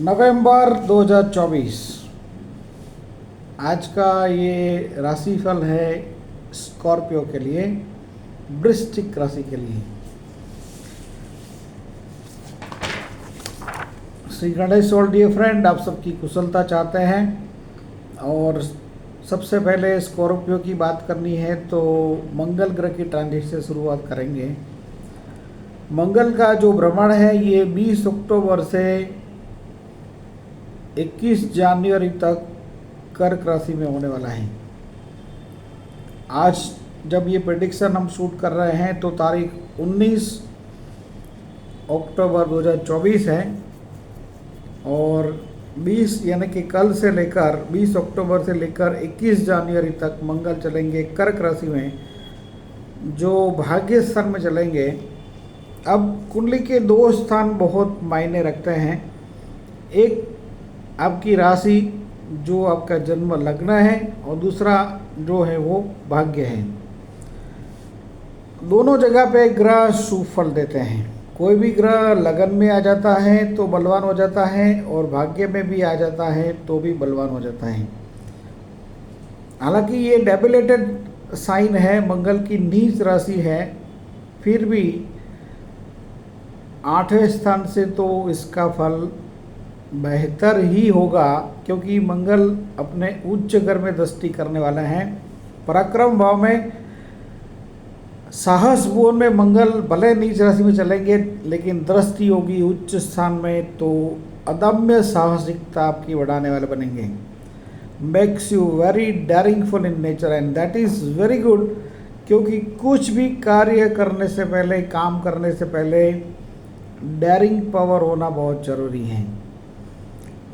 नवंबर 2024 आज का ये राशिफल है स्कॉर्पियो के लिए, वृश्चिक राशि के लिए। Shri Ganesh all dear friend, आप सबकी कुशलता चाहते हैं। और सबसे पहले स्कॉर्पियो की बात करनी है तो मंगल ग्रह की ट्रांजिट से शुरुआत करेंगे। मंगल का जो भ्रमण है ये 20 अक्टूबर से 21 जनवरी तक कर्क राशि में होने वाला है। आज जब ये प्रेडिक्शन हम शूट कर रहे हैं तो तारीख 19 अक्टूबर 2024 है और 20 यानी कि कल से लेकर 20 अक्टूबर से लेकर 21 जनवरी तक मंगल चलेंगे कर्क राशि में, जो भाग्य स्थान में चलेंगे। अब कुंडली के दो स्थान बहुत मायने रखते हैं। एक आपकी राशि जो आपका जन्म लग्न है और दूसरा जो है वो भाग्य है। दोनों जगह पे ग्रह शुभ फल देते हैं। कोई भी ग्रह लगन में आ जाता है तो बलवान हो जाता है और भाग्य में भी आ जाता है तो भी बलवान हो जाता है। हालांकि ये डेबिलेटेड साइन है, मंगल की नीच राशि है, फिर भी 8वें स्थान से तो इसका फल बेहतर ही होगा, क्योंकि मंगल अपने उच्च घर में दृष्टि करने वाला है। पराक्रम भाव में साहस भुवन में मंगल भले नीच राशि में चलेंगे लेकिन दृष्टि होगी उच्च स्थान में, तो अदम्य साहसिकता आपकी बढ़ाने वाले बनेंगे। Makes you very daringful in nature and that is very good, क्योंकि कुछ भी कार्य करने से पहले, काम करने से पहले डेयरिंग पावर होना बहुत ज़रूरी है।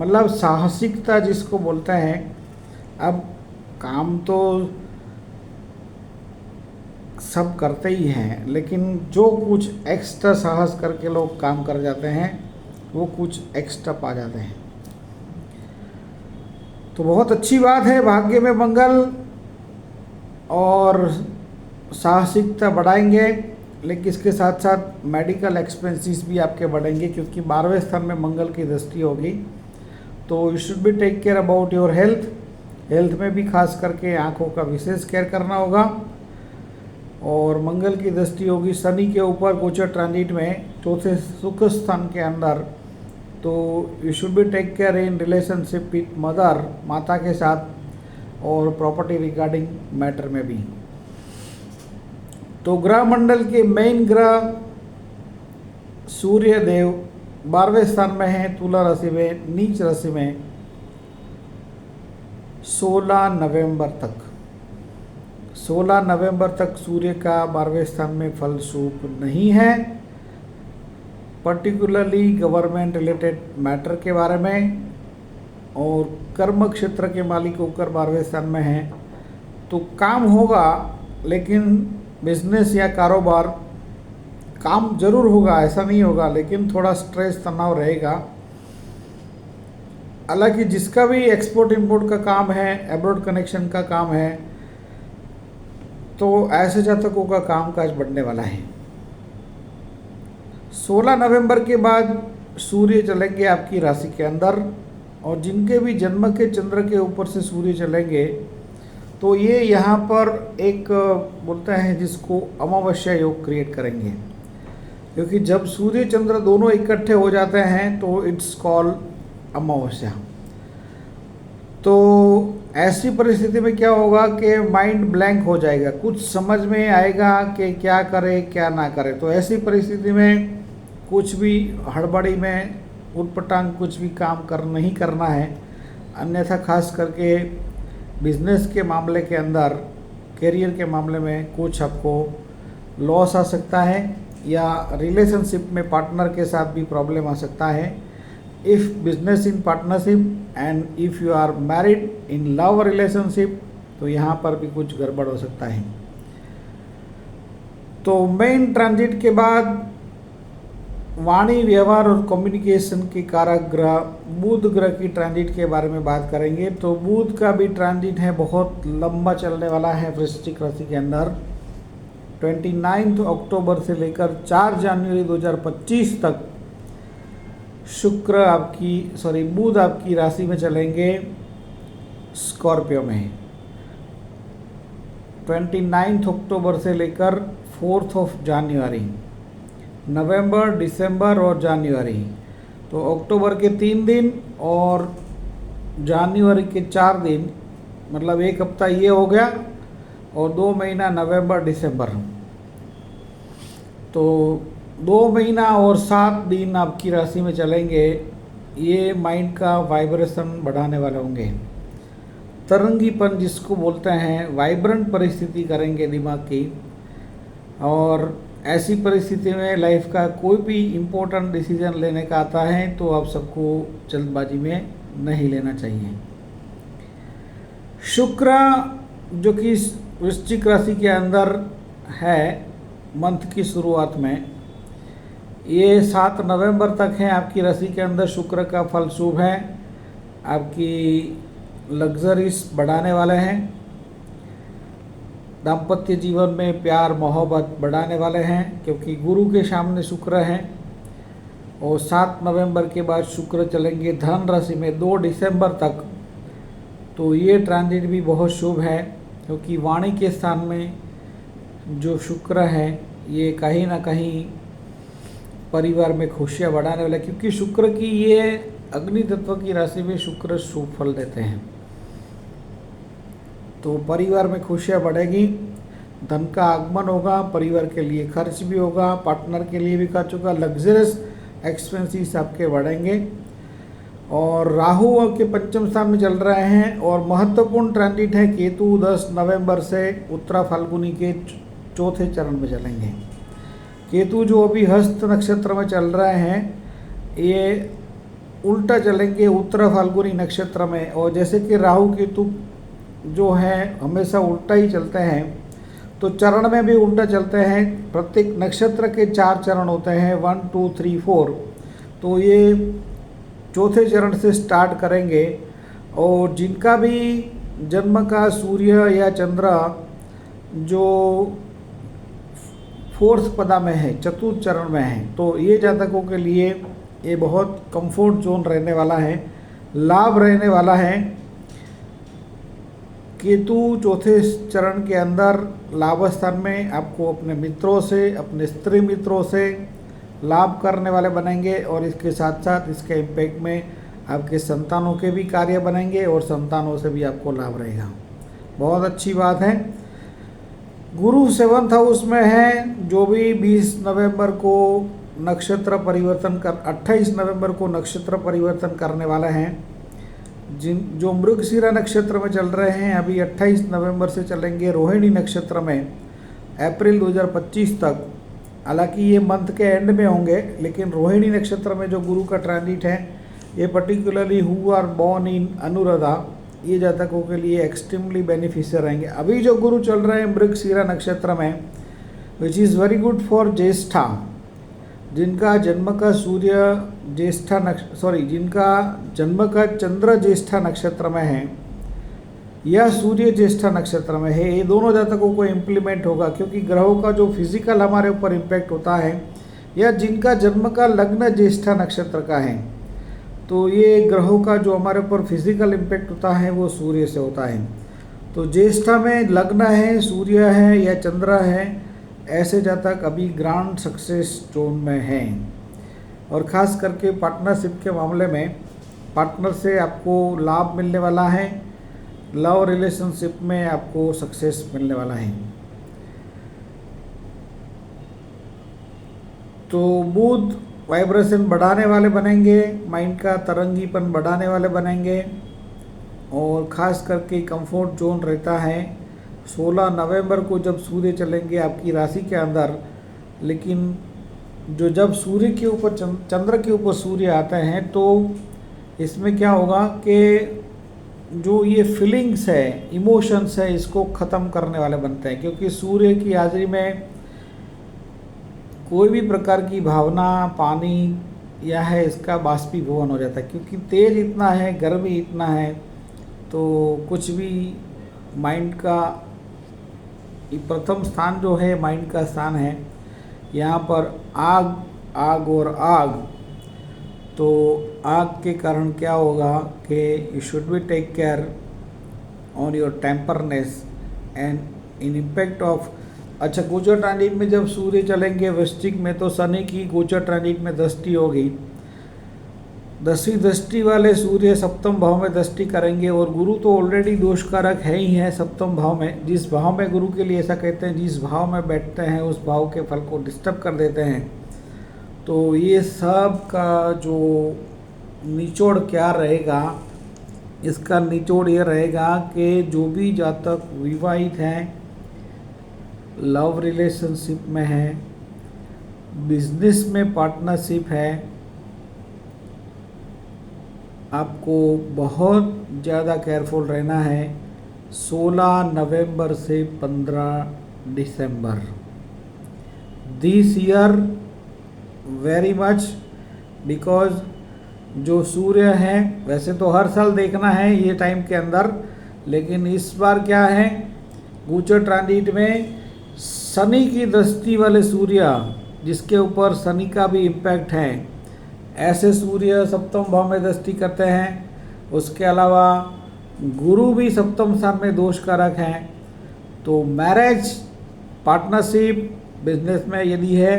मतलब साहसिकता जिसको बोलते हैं। अब काम तो सब करते ही हैं, लेकिन जो कुछ एक्स्ट्रा साहस करके लोग काम कर जाते हैं वो कुछ एक्स्ट्रा पा जाते हैं। तो बहुत अच्छी बात है, भाग्य में मंगल और साहसिकता बढ़ाएंगे, लेकिन इसके साथ साथ मेडिकल एक्सपेंसेस भी आपके बढ़ेंगे, क्योंकि 12वें स्थान में मंगल की दृष्टि होगी। तो you should be take care about your health में भी खास करके आँखों का विशेष केयर करना होगा। और मंगल की दृष्टि होगी शनि के ऊपर गोचर ट्रांजिट में चौथे सुख स्थान के अंदर, तो you should be take care in relationship with mother, माता के साथ, और प्रॉपर्टी रिगार्डिंग मैटर में भी। तो ग्रह मंडल के मेन ग्रह सूर्य देव 12वें स्थान में है, तुला राशि में, नीच राशि में 16 नवंबर तक। 16 नवंबर तक सूर्य का 12वें स्थान में फल शुभ नहीं है। पर्टिकुलरली गवर्नमेंट रिलेटेड मैटर के बारे में, और कर्म क्षेत्र के मालिक होकर 12वें स्थान में है तो काम होगा, लेकिन बिजनेस या कारोबार, काम जरूर होगा, ऐसा नहीं होगा, लेकिन थोड़ा स्ट्रेस तनाव रहेगा। हालांकि जिसका भी एक्सपोर्ट इंपोर्ट का काम है, एब्रॉड कनेक्शन का काम है, तो ऐसे जातकों का कामकाज बढ़ने वाला है। 16 नवंबर के बाद सूर्य चलेंगे आपकी राशि के अंदर, और जिनके भी जन्म के चंद्र के ऊपर से सूर्य चलेंगे तो ये यहाँ पर एक बोलते हैं जिसको अमावस्या योग क्रिएट करेंगे, क्योंकि जब सूर्य चंद्र दोनों इकट्ठे हो जाते हैं तो इट्स कॉल्ड अमावस्या। तो ऐसी परिस्थिति में क्या होगा कि माइंड ब्लैंक हो जाएगा, कुछ समझ में आएगा कि क्या करे क्या ना करे। तो ऐसी परिस्थिति में कुछ भी हड़बड़ी में उटपटांग कुछ भी काम नहीं करना है। अन्यथा खास करके बिजनेस के मामले के अंदर, करियर के मामले में कुछ आपको लॉस आ सकता है, या रिलेशनशिप में पार्टनर के साथ भी प्रॉब्लम आ सकता है। If business in partnership and if you are married in love relationship, तो यहाँ पर भी कुछ गड़बड़ हो सकता है। तो मेन ट्रांजिट के बाद वाणी, व्यवहार और कम्युनिकेशन के कारक ग्रह बुध ग्रह की ट्रांजिट के बारे में बात करेंगे। तो बुध का भी ट्रांजिट है, बहुत लंबा चलने वाला है वृश्चिक राशि के अंदर। 29 अक्टूबर से लेकर 4 जनवरी 2025 तक बुध आपकी राशि में चलेंगे स्कॉर्पियो में 29 अक्टूबर से लेकर 4 जनवरी, नवंबर, दिसंबर और जनवरी। तो अक्टूबर के 3 दिन और जनवरी के 4 दिन, मतलब एक हफ्ता ये हो गया और 2 महीना नवंबर दिसंबर। तो 2 महीना और 7 दिन आपकी राशि में चलेंगे। ये माइंड का वाइब्रेशन बढ़ाने वाले होंगे। तरंगीपन जिसको बोलते हैं, वाइब्रेंट परिस्थिति करेंगे दिमाग की। और ऐसी परिस्थिति में लाइफ का कोई भी इम्पोर्टेंट डिसीजन लेने का आता है तो आप सबको जल्दबाजी में नहीं लेना चाहिए। शुक्र जो कि वृश्चिक राशि के अंदर है मंथ की शुरुआत में, ये 7 नवंबर तक है आपकी राशि के अंदर। शुक्र का फल शुभ है, आपकी लग्जरीज बढ़ाने वाले हैं, दाम्पत्य जीवन में प्यार मोहब्बत बढ़ाने वाले हैं क्योंकि गुरु के सामने शुक्र हैं। और 7 नवंबर के बाद शुक्र चलेंगे धन राशि में 2 दिसंबर तक। तो ये ट्रांजिट भी बहुत शुभ है क्योंकि वाणी के स्थान में जो शुक्र है ये कहीं ना कहीं परिवार में खुशियाँ बढ़ाने वाला, क्योंकि शुक्र की ये अग्नि तत्व की राशि में शुक्र शुभ फल देते हैं। तो परिवार में खुशियाँ बढ़ेगी, धन का आगमन होगा, परिवार के लिए खर्च भी होगा, पार्टनर के लिए भी खर्च होगा, लग्जरियस एक्सपेंसेस आपके बढ़ेंगे। और राहु के पंचम स्थान में चल रहे हैं और महत्वपूर्ण ट्रांजिट है केतु 10 नवंबर से उत्तरा फाल्गुनी के 4थे चरण में चलेंगे। केतु जो अभी हस्त नक्षत्र में चल रहे हैं ये उल्टा चलेंगे उत्तरा फाल्गुनी नक्षत्र में। और जैसे कि राहु केतु जो है हमेशा उल्टा ही चलते हैं, तो चरण में भी उल्टा चलते हैं। प्रत्येक नक्षत्र के 4 चरण होते हैं, 1 2 3 4। तो ये 4थे चरण से स्टार्ट करेंगे। और जिनका भी जन्म का सूर्य या चंद्र जो 4th पदा में है, चतुर्थ चरण में है, तो ये जातकों के लिए ये बहुत कंफर्ट जोन रहने वाला है, लाभ रहने वाला है। केतु 4थे चरण के अंदर लाभ स्थान में आपको अपने मित्रों से, अपने स्त्री मित्रों से लाभ करने वाले बनेंगे। और इसके साथ साथ इसके इम्पैक्ट में आपके संतानों के भी कार्य बनेंगे और संतानों से भी आपको लाभ रहेगा। बहुत अच्छी बात है। गुरु 7th हाउस में है, जो भी 20 नवंबर को नक्षत्र परिवर्तन कर 28 नवंबर को नक्षत्र परिवर्तन करने वाला है। जो मृगशिरा नक्षत्र में चल रहे हैं अभी 28 नवंबर से चलेंगे रोहिणी नक्षत्र में अप्रैल 2025 तक। हालांकि ये मंथ के एंड में होंगे, लेकिन रोहिणी नक्षत्र में जो गुरु का ट्रांजिट है ये particularly who are born in Anuradha, ये जातकों के लिए एक्सट्रीमली बेनिफिशियल रहेंगे। अभी जो गुरु चल रहे हैं मृगशिरा नक्षत्र में, which is very good for Jyeshtha, जिनका जन्म का जिनका जन्म का चंद्र ज्येष्ठा नक्षत्र में है या सूर्य ज्येष्ठा नक्षत्र में है, ये दोनों जातकों को इम्प्लीमेंट होगा। क्योंकि ग्रहों का जो फिजिकल हमारे ऊपर इम्पैक्ट होता है, या जिनका जन्म का लग्न ज्येष्ठा नक्षत्र का है, तो ये ग्रहों का जो हमारे ऊपर फिजिकल इम्पैक्ट होता है वो सूर्य से होता है। तो ज्येष्ठा में लग्न है, सूर्य है या चंद्र है, ऐसे जातक अभी ग्रांड सक्सेस जोन में हैं। और ख़ास करके पार्टनरशिप के मामले में पार्टनर से आपको लाभ मिलने वाला है, लव रिलेशनशिप में आपको सक्सेस मिलने वाला है। तो बुध वाइब्रेशन बढ़ाने वाले बनेंगे, माइंड का तरंगीपन बढ़ाने वाले बनेंगे और ख़ास करके कंफर्ट जोन रहता है 16 नवंबर को जब सूर्य चलेंगे आपकी राशि के अंदर। लेकिन जब सूर्य के ऊपर चंद्र के ऊपर सूर्य आते हैं तो इसमें क्या होगा कि जो ये फीलिंग्स है, इमोशंस है, इसको ख़त्म करने वाले बनते हैं। क्योंकि सूर्य की हाजिरी में कोई भी प्रकार की भावना, पानी या है इसका बाष्पीभवन हो जाता है। क्योंकि तेज इतना है, गर्मी इतना है, तो कुछ भी माइंड का प्रथम स्थान जो है माइंड का स्थान है, यहाँ पर आग और आग तो आग के कारण क्या होगा कि you should be take care on your temperness and in impact of. अच्छा, गोचर ट्रांजिट में जब सूर्य चलेंगे वृश्चिक में, तो शनि की गोचर ट्रांजिट में दृष्टि होगी। 10वीं दृष्टि वाले सूर्य सप्तम भाव में दृष्टि करेंगे, और गुरु तो ऑलरेडी दोषकारक है ही है सप्तम भाव में। जिस भाव में गुरु के लिए ऐसा कहते हैं, जिस भाव में बैठते हैं उस भाव के फल को डिस्टर्ब कर देते हैं। तो ये सब का जो निचोड़ क्या रहेगा, इसका निचोड़ ये रहेगा कि जो भी जातक विवाहित हैं, लव रिलेशनशिप में है, बिजनेस में पार्टनरशिप है, आपको बहुत ज़्यादा केयरफुल रहना है 16 नवंबर से 15 दिसंबर this year very much, because जो सूर्य है, वैसे तो हर साल देखना है ये टाइम के अंदर, लेकिन इस बार क्या है, गोचर ट्रांजिट में शनि की दृष्टि वाले सूर्य, जिसके ऊपर शनि का भी इम्पैक्ट है, ऐसे सूर्य सप्तम भाव में दृष्टि करते हैं। उसके अलावा गुरु भी सप्तम स्थान में दोषकारक हैं। तो मैरिज, पार्टनरशिप, बिजनेस में यदि है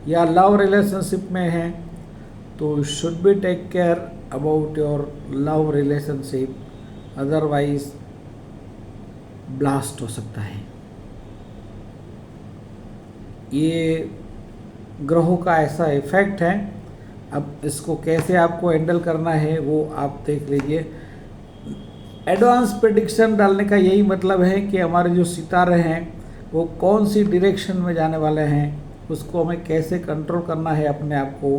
या लव रिलेशनशिप में है, तो should be take care about your love relationship, otherwise blast हो सकता है। ये ग्रहों का ऐसा इफेक्ट है। अब इसको कैसे आपको हैंडल करना है वो आप देख लीजिए। एडवांस प्रेडिक्शन डालने का यही मतलब है कि हमारे जो सितारे हैं वो कौन सी डायरेक्शन में जाने वाले हैं, उसको हमें कैसे कंट्रोल करना है, अपने आप को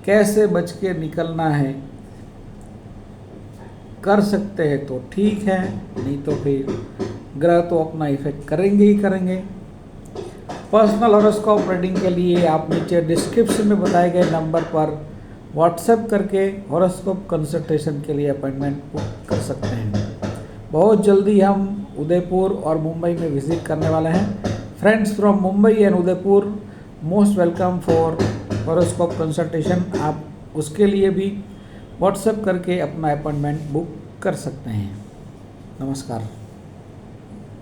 कैसे बच के निकलना है। कर सकते हैं तो ठीक है, नहीं तो फिर ग्रह तो अपना इफेक्ट करेंगे ही करेंगे। पर्सनल हॉरोस्कोप रीडिंग के लिए आप नीचे डिस्क्रिप्शन में बताए गए नंबर पर व्हाट्सएप करके हॉरोस्कोप कंसल्टेशन के लिए अपॉइंटमेंट बुक कर सकते हैं। बहुत जल्दी हम उदयपुर और मुंबई में विजिट करने वाले हैं। Friends from Mumbai and Udaipur, most welcome for horoscope consultation. आप उसके लिए भी व्हाट्सएप करके अपना अपॉइंटमेंट बुक कर सकते हैं। नमस्कार।